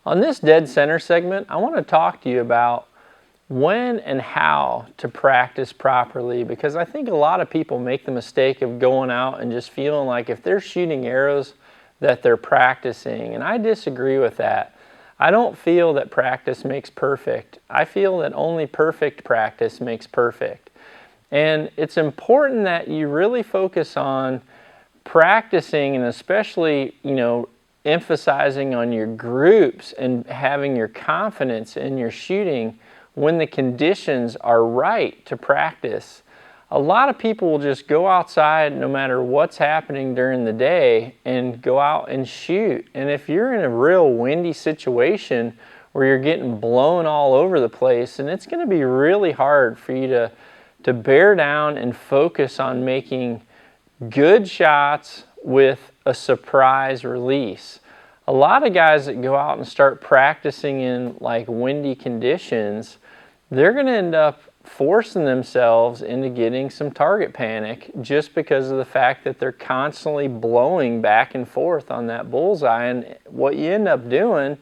On this dead center segment, I want to talk to you about when and how to practice properly, because I think a lot of people make the mistake of going out and just feeling like if they're shooting arrows that they're practicing, and I disagree with that. I don't feel that practice makes perfect. I feel that only perfect practice makes perfect. And it's important that you really focus on practicing, and especially, emphasizing on your groups and having your confidence in your shooting when the conditions are right to practice. A lot of people will just go outside no matter what's happening during the day and go out and shoot. And if you're in a real windy situation where you're getting blown all over the place, and it's going to be really hard for you to bear down and focus on making good shots with a surprise release. A lot of guys that go out and start practicing in like windy conditions, they're going to end up forcing themselves into getting some target panic just because of the fact that they're constantly blowing back and forth on that bullseye. And what you end up doing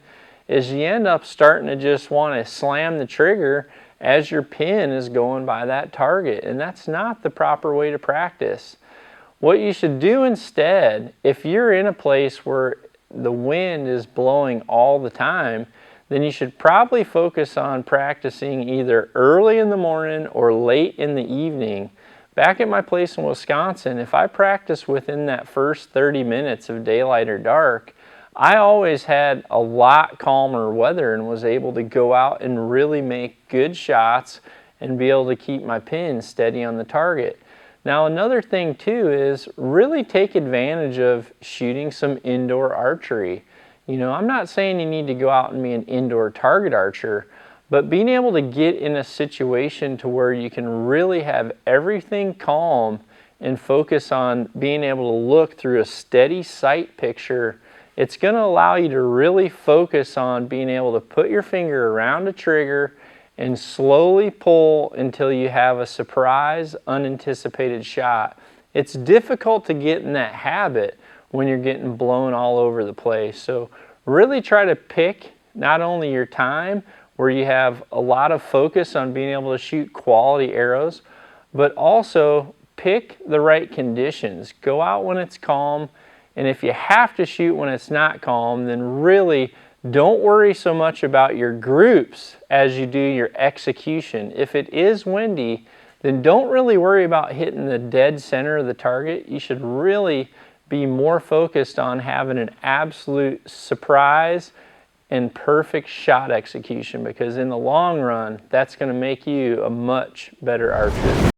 is you end up starting to just want to slam the trigger as your pin is going by that target, and that's not the proper way to practice. What you should do instead, if you're in a place where the wind is blowing all the time, then you should probably focus on practicing either early in the morning or late in the evening. Back at my place in Wisconsin, if I practiced within that first 30 minutes of daylight or dark, I always had a lot calmer weather and was able to go out and really make good shots and be able to keep my pin steady on the target. Now, another thing too is really take advantage of shooting some indoor archery. I'm not saying you need to go out and be an indoor target archer, but being able to get in a situation to where you can really have everything calm and focus on being able to look through a steady sight picture, it's going to allow you to really focus on being able to put your finger around a trigger and slowly pull until you have a surprise, unanticipated shot. It's difficult to get in that habit when you're getting blown all over the place. So really try to pick not only your time where you have a lot of focus on being able to shoot quality arrows, but also pick the right conditions. Go out when it's calm, and if you have to shoot when it's not calm, then really don't worry so much about your groups as you do your execution. If it is windy, then don't really worry about hitting the dead center of the target. You should really be more focused on having an absolute surprise and perfect shot execution, because in the long run, that's going to make you a much better archer.